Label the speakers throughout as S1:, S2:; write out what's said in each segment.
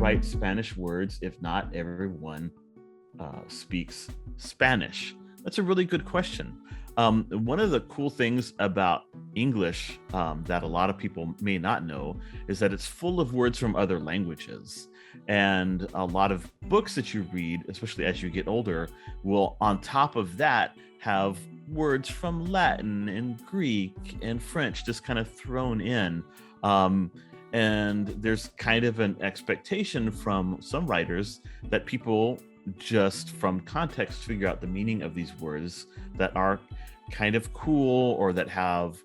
S1: write Spanish words if not everyone speaks Spanish? That's a really good question. One of the cool things about English that a lot of people may not know is that it's full of words from other languages. And a lot of books that you read, especially as you get older, will on top of that have words from Latin and Greek and French just kind of thrown in. And there's kind of an expectation from some writers that people just from context figure out the meaning of these words that are kind of cool or that have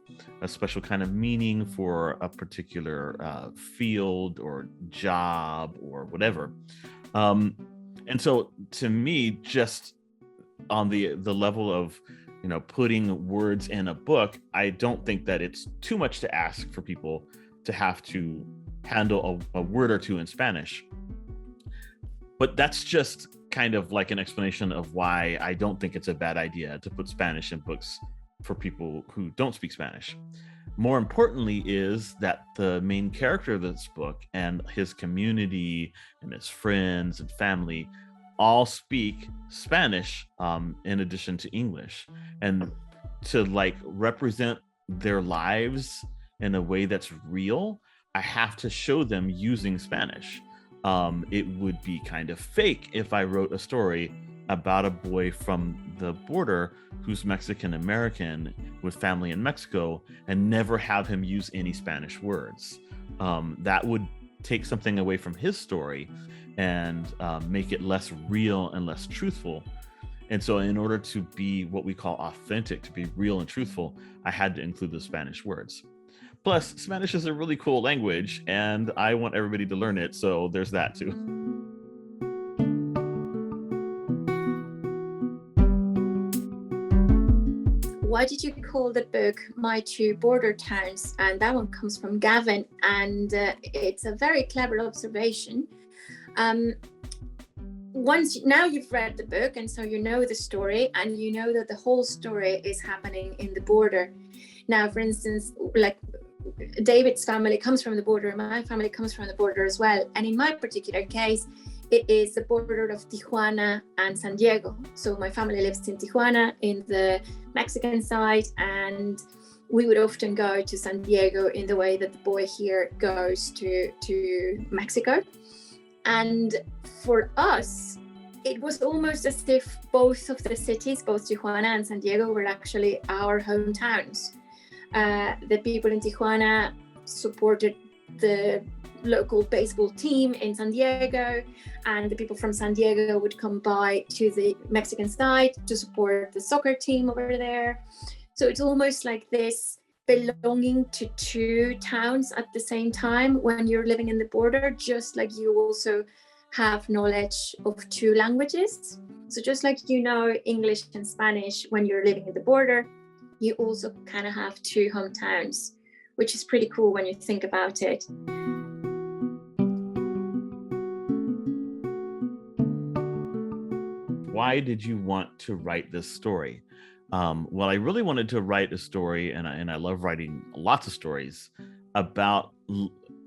S1: a special kind of meaning for a particular field or job or whatever. And so to me, just on the level of, you know, putting words in a book, I don't think that it's too much to ask for people to have to handle a word or two in Spanish. But that's just kind of like an explanation of why I don't think it's a bad idea to put Spanish in books for people who don't speak Spanish. More importantly is that the main character of this book and his community and his friends and family all speak Spanish in addition to English. And to like represent their lives in a way that's real, I have to show them using Spanish. It would be kind of fake if I wrote a story about a boy from the border who's Mexican American with family in Mexico and never have him use any Spanish words. That would take something away from his story and make it less real and less truthful. And so in order to be what we call authentic, to be real and truthful, I had to include the Spanish words. Plus, Spanish is a really cool language, and I want everybody to learn it, so there's that too.
S2: Why did you call the book My Two Border Towns? And that one comes from Gavin, and it's a very clever observation. Now you've read the book, and so you know the story, and you know that the whole story is happening in the border. Now, for instance, like David's family comes from the border, my family comes from the border as well. And in my particular case, it is the border of Tijuana and San Diego. So my family lives in Tijuana in the Mexican side, and we would often go to San Diego in the way that the boy here goes to Mexico. And for us, it was almost as if both of the cities, both Tijuana and San Diego, were actually our hometowns. The people in Tijuana supported the local baseball team in San Diego, and the people from San Diego would come by to the Mexican side to support the soccer team over there. So it's almost like this belonging to two towns at the same time when you're living in the border, just like you also have knowledge of two languages. So just like you know English and Spanish when you're living at the border, you also kind of have two hometowns, which is pretty cool when you think about it.
S1: Why did you want to write this story? Well, I really wanted to write a story, and I love writing lots of stories about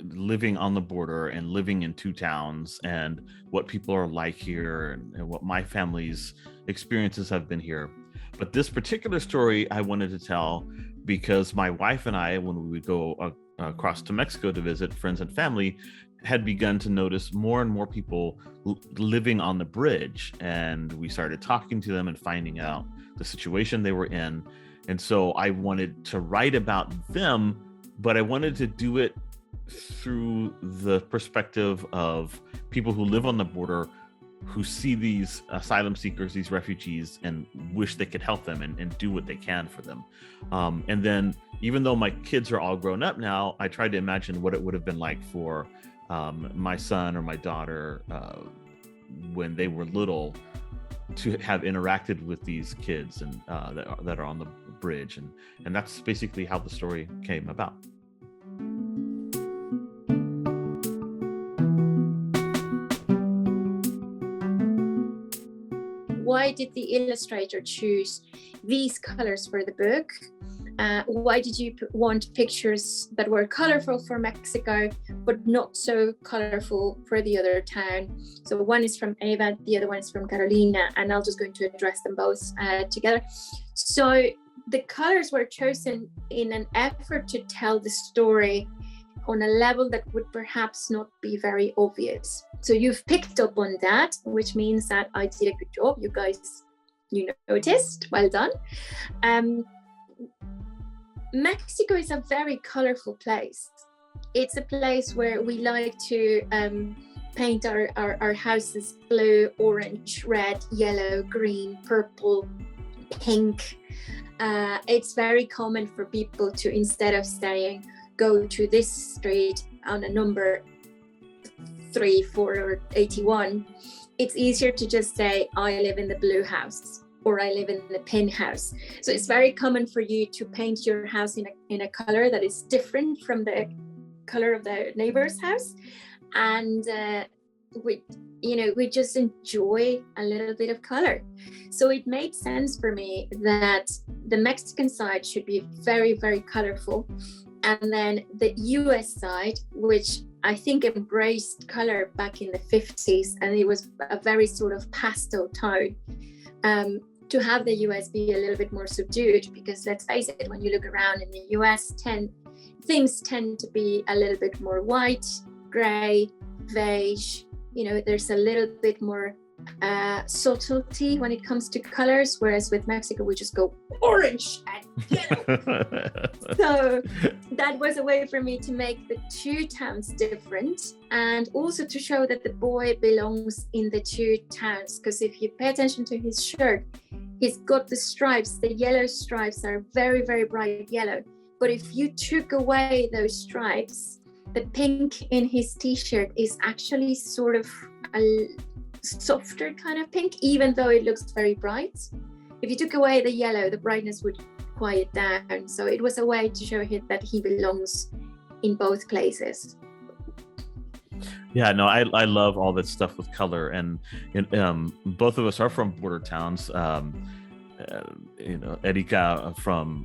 S1: living on the border and living in two towns and what people are like here and what my family's experiences have been here. But this particular story I wanted to tell because my wife and I, when we would go across to Mexico to visit friends and family, had begun to notice more and more people living on the bridge. And we started talking to them and finding out the situation they were in. And so I wanted to write about them, but I wanted to do it through the perspective of people who live on the border, who see these asylum seekers, these refugees, and wish they could help them and do what they can for them. And then even though my kids are all grown up now, I tried to imagine what it would have been like for my son or my daughter when they were little to have interacted with these kids and that are on the bridge. And that's basically how the story came about.
S2: Why did the illustrator choose these colors for the book? Why did you want pictures that were colorful for Mexico, but not so colorful for the other town. So one is from Eva, the other one is from Carolina, and I'm just going to address them both together. So the colors were chosen in an effort to tell the story on a level that would perhaps not be very obvious. So you've picked up on that, which means that I did a good job. You guys, noticed. Well done. Mexico is a very colorful place. It's a place where we like to paint our houses blue, orange, red, yellow, green, purple, pink. It's very common for people to, instead of saying, go to this street on a number 3, 4, or 81, it's easier to just say, I live in the blue house, or I live in the pink house. So it's very common for you to paint your house in a color that is different from the color of the neighbor's house. And we just enjoy a little bit of color. So it made sense for me that the Mexican side should be very, very colorful. And then the US side, which I think embraced color back in the 50s, and it was a very sort of pastel tone, to have the US be a little bit more subdued, because let's face it, when you look around in the US, things tend to be a little bit more white, gray, beige. There's a little bit more subtlety when it comes to colors, whereas with Mexico we just go orange and yellow. So that was a way for me to make the two towns different, and also to show that the boy belongs in the two towns, because if you pay attention to his shirt, he's got the stripes. The yellow stripes are very, very bright yellow, but if you took away those stripes, the pink in his t-shirt is actually sort of a softer kind of pink, even though it looks very bright. If you took away the yellow, the brightness would quiet down. So it was a way to show him that he belongs in both places.
S1: Yeah, no, I love all that stuff with color, and both of us are from border towns. Erika from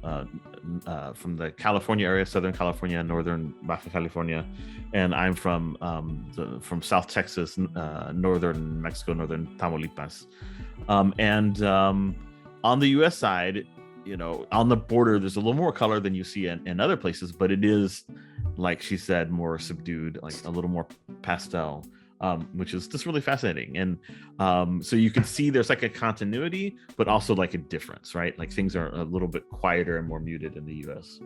S1: the California area, Southern California, Northern Baja California, and I'm from South Texas, Northern Mexico, Northern Tamaulipas. On the U.S. side, on the border, there's a little more color than you see in other places, but it is, like she said, more subdued, like a little more pastel. Which is just really fascinating. And so you can see there's like a continuity, but also like a difference, right? Like things are a little bit quieter and more muted in the US.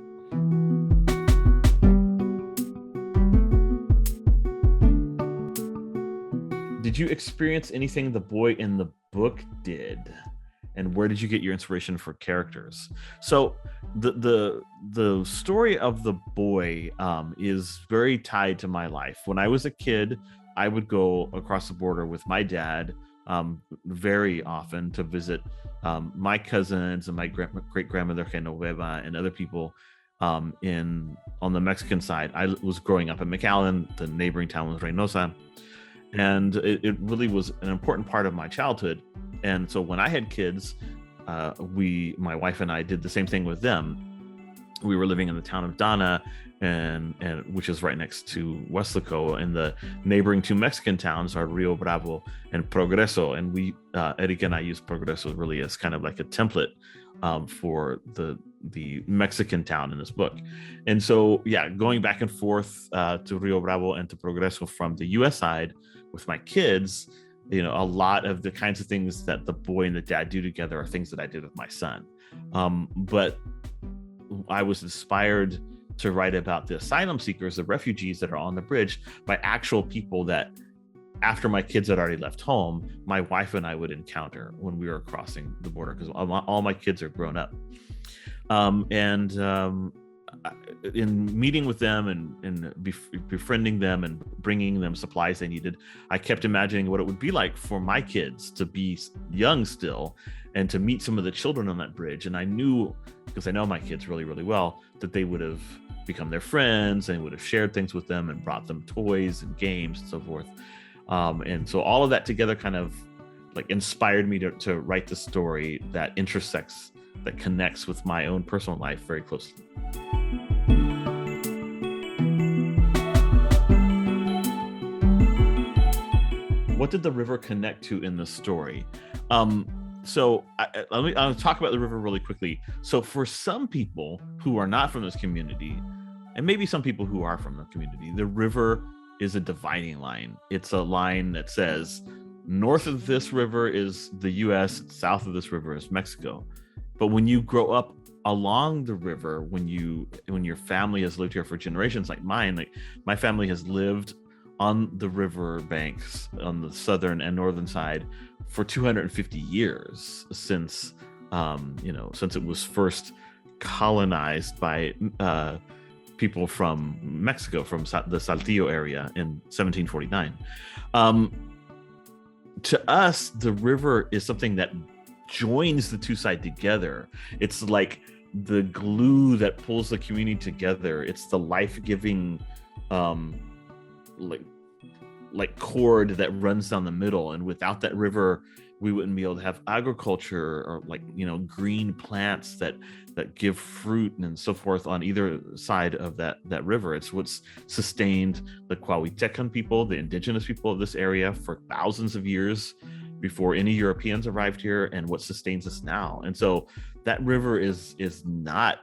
S1: Did you experience anything the boy in the book did? And where did you get your inspiration for characters? So the story of the boy is very tied to my life. When I was a kid, I would go across the border with my dad very often to visit my cousins and my great-grandmother Genoveva and other people on the Mexican side. I was growing up in McAllen, the neighboring town was Reynosa, and it really was an important part of my childhood. And so when I had kids, my wife and I did the same thing with them. We were living in the town of Dana, and which is right next to Weslaco, and the neighboring two Mexican towns are Rio Bravo and Progreso. And we, Erika and I, use Progreso really as kind of like a template for the Mexican town in this book. And so, yeah, going back and forth to Rio Bravo and to Progreso from the U.S. side with my kids, a lot of the kinds of things that the boy and the dad do together are things that I did with my son. But I was inspired to write about the asylum seekers, the refugees that are on the bridge, by actual people that, after my kids had already left home, my wife and I would encounter when we were crossing the border, because all my kids are grown up. In meeting with them and befriending them and bringing them supplies they needed, I kept imagining what it would be like for my kids to be young still and to meet some of the children on that bridge. And I knew, because I know my kids really, really well, that they would have become their friends and would have shared things with them and brought them toys and games and so forth. And so all of that together kind of like inspired me to write the story that intersects, that connects with my own personal life very closely. what did the river connect to in the story? So I'll talk about the river really quickly. So for some people who are not from this community, and maybe some people who are from the community, the river is a dividing line. It's a line that says north of this river is the US, south of this river is Mexico. But when you grow up along the river, when your family has lived here for generations, like mine, like my family has lived on the river banks on the southern and northern side for 250 years since since it was first colonized by people from Mexico, from the Saltillo area in 1749. To us, the river is something that joins the two sides together. It's like the glue that pulls the community together. It's the life-giving like cord that runs down the middle, and without that river we wouldn't be able to have agriculture or green plants that give fruit and so forth on either side of that river. It's what's sustained the Cuauhtecan people, the indigenous people of this area, for thousands of years before any Europeans arrived here, and what sustains us now. And so that river is not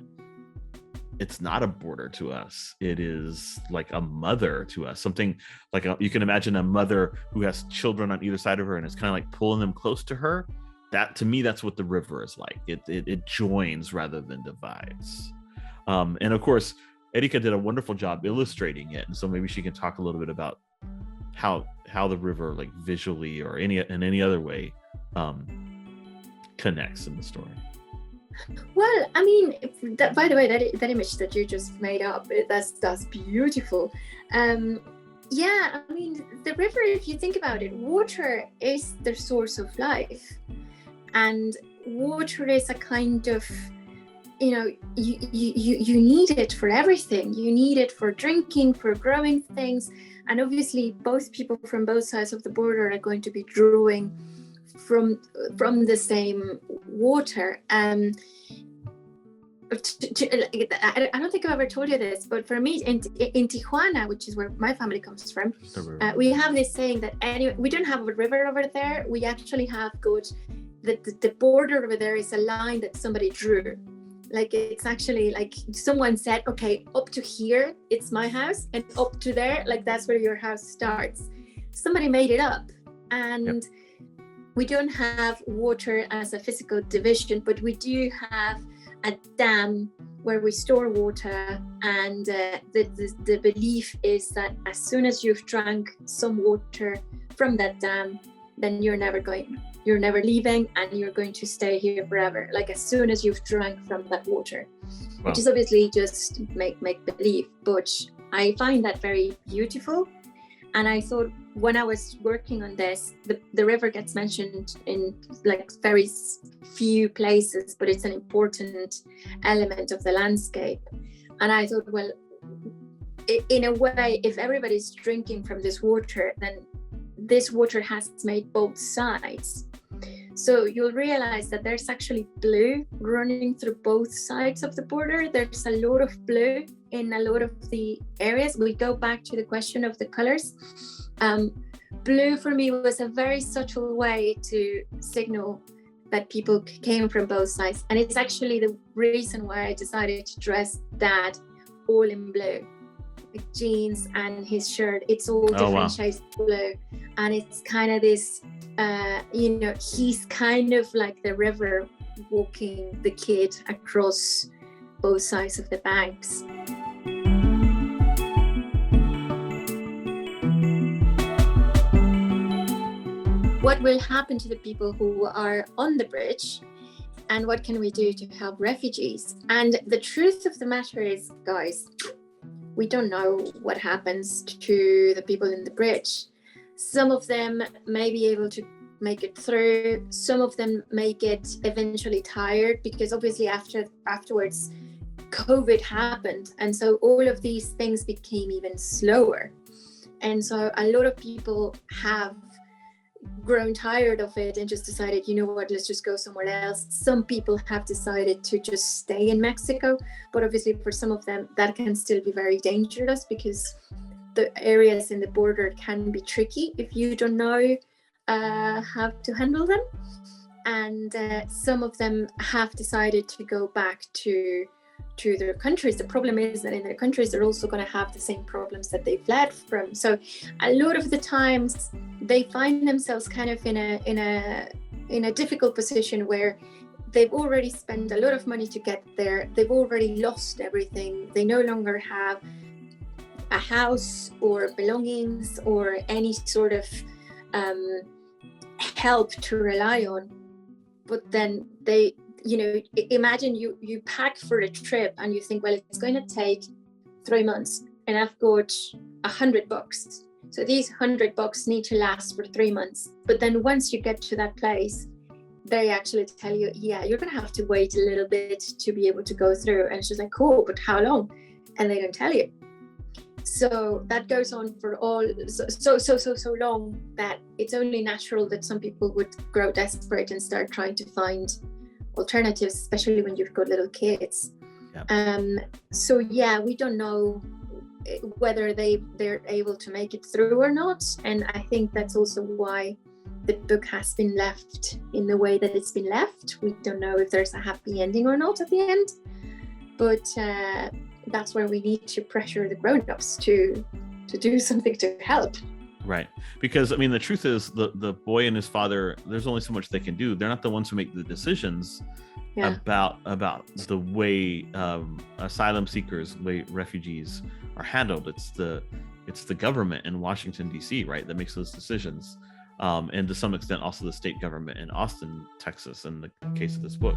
S1: a border to us. It is like a mother to us, something like you can imagine a mother who has children on either side of her and it's kind of like pulling them close to her. That, to me, that's what the river is like. It joins rather than divides. And of course, Erika did a wonderful job illustrating it, and so maybe she can talk a little bit about how the river, like visually or in any other way, connects in the story.
S2: Well, I mean, by the way, that image that you just made up, that's beautiful. Yeah, I mean, the river, if you think about it, water is the source of life, and water is a kind of, you need it for everything. You need it for drinking, for growing things, and obviously both people from both sides of the border are going to be drawing from the same water. I don't think I've ever told you this, but for me in Tijuana, which is where my family comes from, we have this saying that we don't have a river over there. We actually have got the border over there is a line that somebody drew. Like, it's actually like someone said, okay, up to here it's my house, and up to there, like, that's where your house starts. Somebody made it up. And we don't have water as a physical division, but we do have a dam where we store water, and the belief is that as soon as you've drank some water from that dam, then you're never leaving, and you're going to stay here forever. Like, as soon as you've drank from that water, which is obviously just make believe, but I find that very beautiful. And I thought, when I was working on this, the river gets mentioned in like very few places, but it's an important element of the landscape. And I thought, well, in a way, if everybody's drinking from this water, then this water has made both sides. So you'll realize that there's actually blue running through both sides of the border. There's a lot of blue in a lot of the areas. We go back to the question of the colors. Blue for me was a very subtle way to signal that people came from both sides. And it's actually the reason why I decided to dress Dad all in blue. The jeans and his shirt, it's all different shades of blue. And it's kind of this, he's kind of like the river walking the kid across both sides of the banks. What will happen to the people who are on the bridge, and what can we do to help refugees? And the truth of the matter is, guys, we don't know what happens to the people in the bridge. Some of them may be able to make it through. Some of them may get eventually tired, because obviously afterwards COVID happened, and so all of these things became even slower. And so a lot of people have grown tired of it and just decided, you know what, let's just go somewhere else. Some people have decided to just stay in Mexico, but obviously for some of them that can still be very dangerous, because the areas in the border can be tricky if you don't know how to handle them. And some of them have decided to go back to their countries. The problem is that in their countries, they're also going to have the same problems that they fled from. So a lot of the times they find themselves kind of in a difficult position where they've already spent a lot of money to get there. They've already lost everything. They no longer have a house or belongings or any sort of help to rely on. But then they, imagine you pack for a trip and you think, well, it's going to take 3 months and I've got $100. So these $100 need to last for 3 months. But then once you get to that place, they actually tell you, yeah, you're going to have to wait a little bit to be able to go through. And it's just like, cool, but how long? And they don't tell you. So that goes on for so long that it's only natural that some people would grow desperate and start trying to find alternatives, especially when you've got little kids. Yep. So yeah, we don't know whether they're able to make it through or not. And I think that's also why the book has been left in the way that it's been left. We don't know if there's a happy ending or not at the end, but that's where we need to pressure the grown-ups to do something to help.
S1: Right. Because I mean, the truth is the boy and his father, there's only so much they can do. They're not the ones who make the decisions about the way asylum seekers, way refugees are handled. It's the government in Washington, D.C., right, that makes those decisions. And to some extent also the state government in Austin, Texas, in the case of this book.